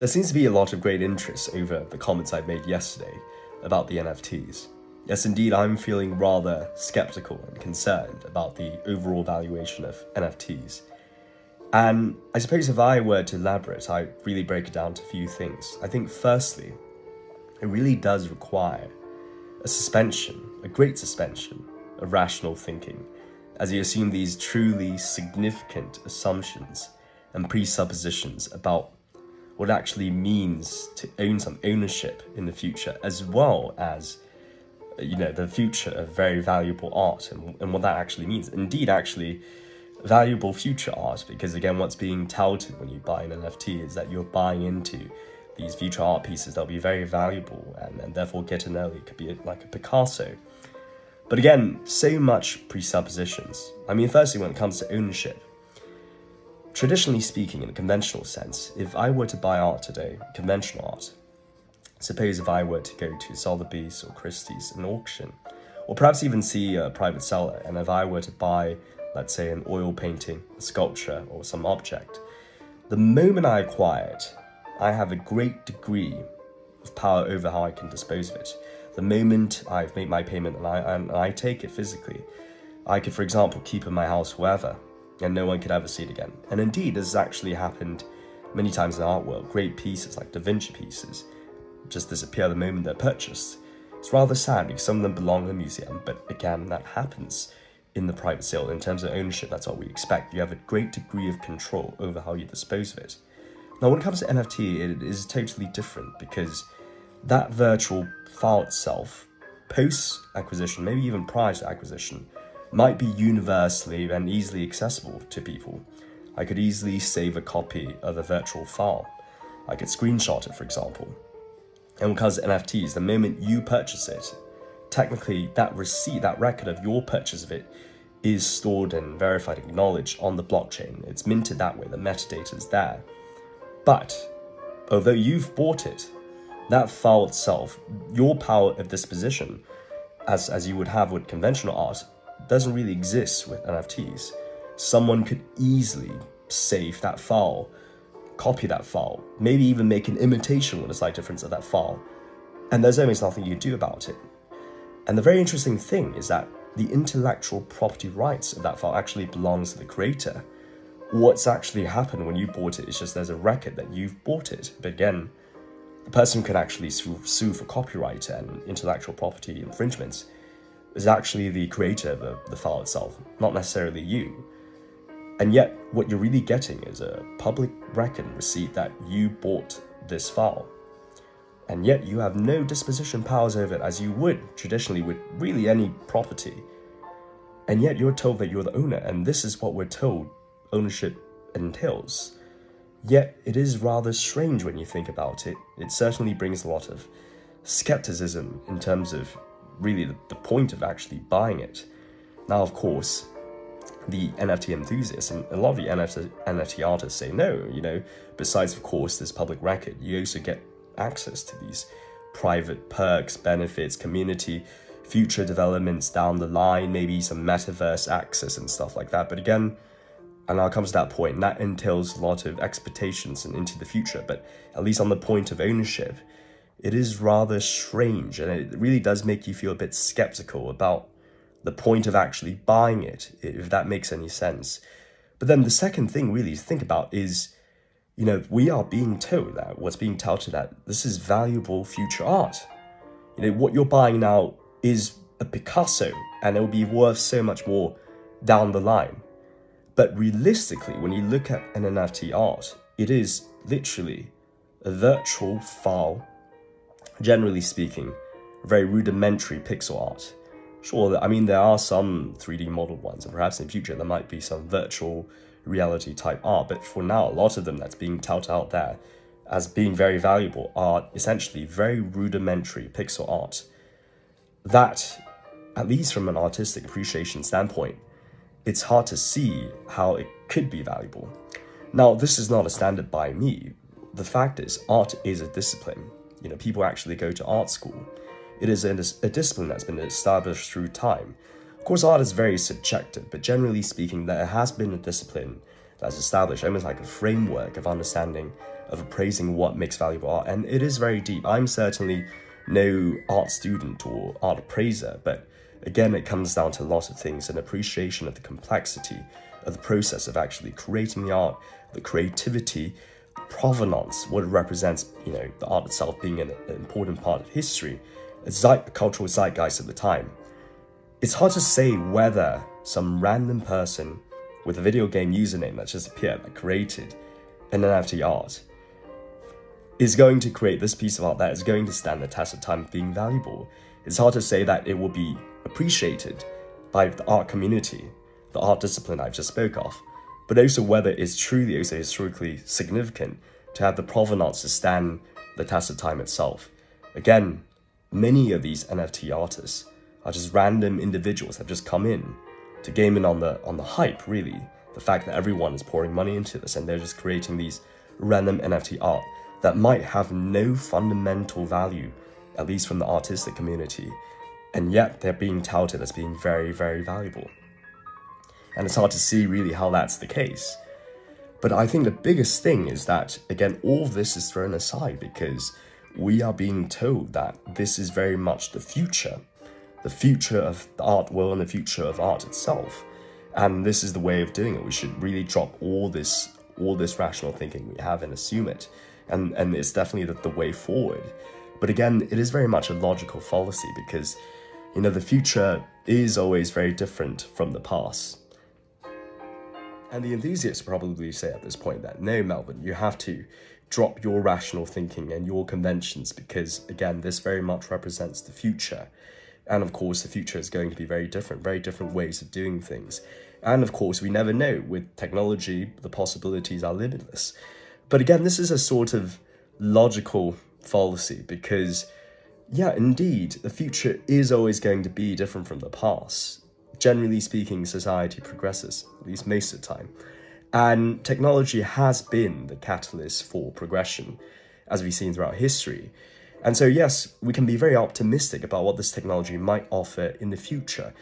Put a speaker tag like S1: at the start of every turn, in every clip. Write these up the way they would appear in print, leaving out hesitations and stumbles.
S1: There seems to be a lot of great interest over the comments I made yesterday about the NFTs. Yes, indeed, I'm feeling rather skeptical and concerned about the overall valuation of NFTs. And I suppose if I were to elaborate, I'd really break it down to a few things. I think firstly, it really does require a suspension, a great suspension of rational thinking, as you assume these truly significant assumptions and presuppositions about what it actually means to own some ownership in the future, as well as, the future of very valuable art and what that actually means. Indeed, actually, valuable future art, because again, what's being touted when you buy an NFT is that you're buying into these future art pieces that'll be very valuable and therefore get in early. It could be like a Picasso. But again, so much presuppositions. I mean, firstly, when it comes to ownership, traditionally speaking, in a conventional sense, if I were to buy art today, conventional art, suppose if I were to go to Sotheby's or Christie's, an auction, or perhaps even see a private seller, and if I were to buy, let's say, an oil painting, a sculpture, or some object, the moment I acquire it, I have a great degree of power over how I can dispose of it. The moment I've made my payment and I take it physically, I could, for example, keep it in my house forever, and no one could ever see it again. And indeed, this has actually happened many times in the art world. Great pieces, like Da Vinci pieces, just disappear the moment they're purchased. It's rather sad because some of them belong in a museum, but again, that happens in the private sale. In terms of ownership, that's what we expect. You have a great degree of control over how you dispose of it. Now, when it comes to NFT, it is totally different because that virtual file itself, post-acquisition, maybe even prior to acquisition, might be universally and easily accessible to people. I could easily save a copy of a virtual file. I could screenshot it, for example. And when it comes to NFTs, the moment you purchase it, technically that receipt, that record of your purchase of it, is stored and verified, acknowledged on the blockchain. It's minted that way, the metadata is there. But although you've bought it, that file itself, your power of disposition, as you would have with conventional art, doesn't really exist with NFTs. Someone could easily save that file, copy that file, maybe even make an imitation with a slight difference of that file, and there's almost nothing you do about it. And the very interesting thing is that the intellectual property rights of that file actually belongs to the creator. What's actually happened when you bought it is just there's a record that you've bought it. But again, the person can actually sue for copyright and intellectual property infringements is actually the creator of the file itself, not necessarily you. And yet, what you're really getting is a public record receipt that you bought this file. And yet, you have no disposition powers over it as you would traditionally with really any property. And yet, you're told that you're the owner, and this is what we're told ownership entails. Yet, it is rather strange when you think about it. It certainly brings a lot of skepticism in terms of really the point of actually buying it. Now, of course, the NFT enthusiasts and a lot of the NFT artists say, no, besides, of course, this public record, you also get access to these private perks, benefits, community, future developments down the line, maybe some metaverse access and stuff like that. But again, and now it comes to that point, and that entails a lot of expectations and into the future. But at least on the point of ownership, it is rather strange, and it really does make you feel a bit skeptical about the point of actually buying it, if that makes any sense. But then the second thing really to think about is, we are being told that what's being touted that this is valuable future art. What you're buying now is a Picasso, and it will be worth so much more down the line. But realistically, when you look at an NFT art, it is literally a virtual file, generally speaking, very rudimentary pixel art. Sure, I mean, there are some 3D modeled ones, and perhaps in the future there might be some virtual reality type art, but for now, a lot of them that's being touted out there as being very valuable are essentially very rudimentary pixel art. That, at least from an artistic appreciation standpoint, it's hard to see how it could be valuable. Now, this is not a standard by me. The fact is, art is a discipline. People actually go to art school. It is a discipline that's been established through time. Of course, art is very subjective, but generally speaking, there has been a discipline that's established, almost like a framework of understanding of appraising what makes valuable art. And it is very deep. I'm certainly no art student or art appraiser, but again, it comes down to a lot of things, an appreciation of the complexity of the process of actually creating the art, the creativity, provenance, what it represents, the art itself being an important part of history, a cultural zeitgeist at the time. It's hard to say whether some random person with a video game username that just appeared, that created an NFT art, is going to create this piece of art that is going to stand the test of time of being valuable. It's hard to say that it will be appreciated by the art community, the art discipline I've just spoke of, but also whether it's truly also historically significant to have the provenance to stand the test of time itself. Again, many of these NFT artists are just random individuals that have just come in to game in on the hype, really. The fact that everyone is pouring money into this and they're just creating these random NFT art that might have no fundamental value, at least from the artistic community, and yet they're being touted as being very, very valuable. And it's hard to see really how that's the case. But I think the biggest thing is that, again, all of this is thrown aside because we are being told that this is very much the future of the art world and the future of art itself. And this is the way of doing it. We should really drop all this rational thinking we have and assume it. And it's definitely the way forward. But again, it is very much a logical fallacy because, the future is always very different from the past. And the enthusiasts probably say at this point that, no, Melvin, you have to drop your rational thinking and your conventions because, again, this very much represents the future. And of course, the future is going to be very different ways of doing things. And of course, we never know. With technology, the possibilities are limitless. But again, this is a sort of logical fallacy because, yeah, indeed, the future is always going to be different from the past. Generally speaking, society progresses, at least most of the time. And technology has been the catalyst for progression, as we've seen throughout history. And so, yes, we can be very optimistic about what this technology might offer in the future.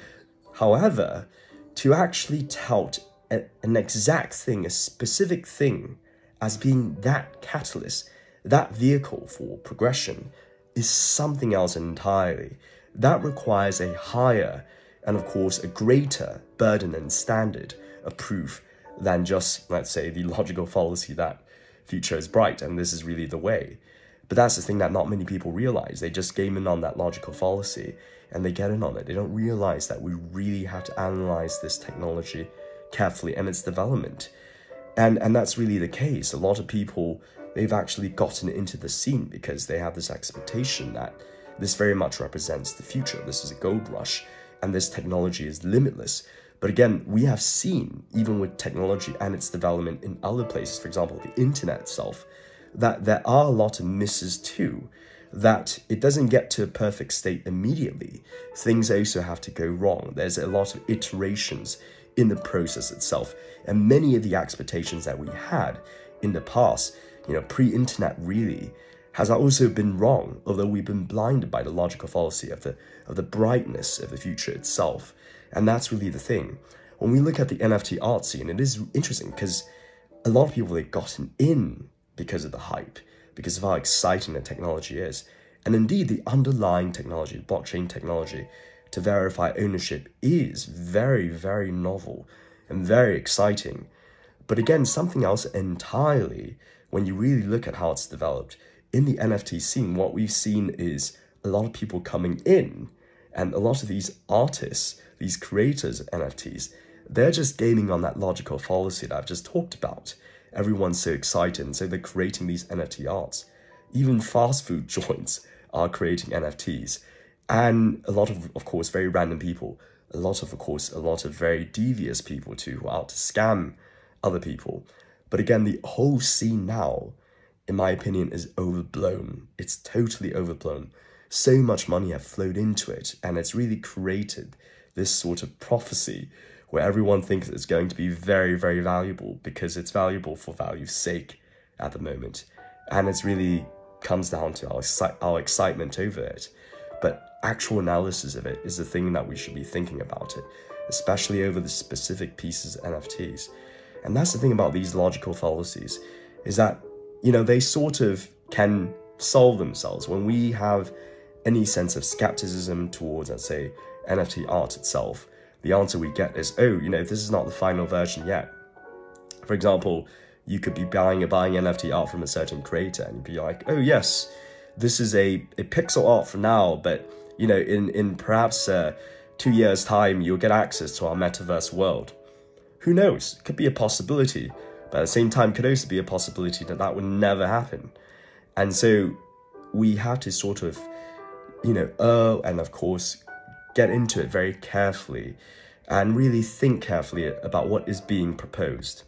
S1: However, to actually tout an exact thing, a specific thing, as being that catalyst, that vehicle for progression, is something else entirely. That requires a higher and, of course, a greater burden and standard of proof than just, let's say, the logical fallacy that future is bright and this is really the way. But that's the thing that not many people realize. They just game in on that logical fallacy and they get in on it. They don't realize that we really have to analyze this technology carefully and its development. And that's really the case. A lot of people, they've actually gotten into the scene because they have this expectation that this very much represents the future. This is a gold rush and this technology is limitless. But again, we have seen, even with technology and its development in other places, for example, the internet itself, that there are a lot of misses too, that it doesn't get to a perfect state immediately. Things also have to go wrong. There's a lot of iterations in the process itself. And many of the expectations that we had in the past, pre-internet really, has also been wrong, although we've been blinded by the logical fallacy of the brightness of the future itself. And that's really the thing. When we look at the NFT art scene, it is interesting because a lot of people, they've gotten in because of the hype, because of how exciting the technology is. And indeed, the underlying technology, blockchain technology, to verify ownership is very, very novel and very exciting. But again, something else entirely, when you really look at how it's developed. In the NFT scene, what we've seen is a lot of people coming in, and a lot of these artists, these creators of NFTs, they're just gaming on that logical fallacy that I've just talked about. Everyone's so excited, and so they're creating these NFT arts. Even fast food joints are creating NFTs. And a lot of course, very random people. A lot of very devious people too, who are out to scam other people. But again, the whole scene now, in my opinion, is overblown. It's totally overblown. So much money have flowed into it, and it's really created this sort of prophecy where everyone thinks it's going to be very, very valuable because it's valuable for value's sake at the moment. And it's really comes down to our excitement over it. But actual analysis of it is the thing that we should be thinking about it, especially over the specific pieces of NFTs. And that's the thing about these logical fallacies, is that they sort of can solve themselves. When we have any sense of skepticism towards, let's say, NFT art itself, the answer we get is, oh, this is not the final version yet. For example, you could be buying NFT art from a certain creator and be like, oh yes, this is a pixel art for now, but in perhaps 2 years' time, you'll get access to our metaverse world. Who knows? It could be a possibility, but at the same time, could also be a possibility that would never happen. And so we have to sort of, and of course, get into it very carefully and really think carefully about what is being proposed.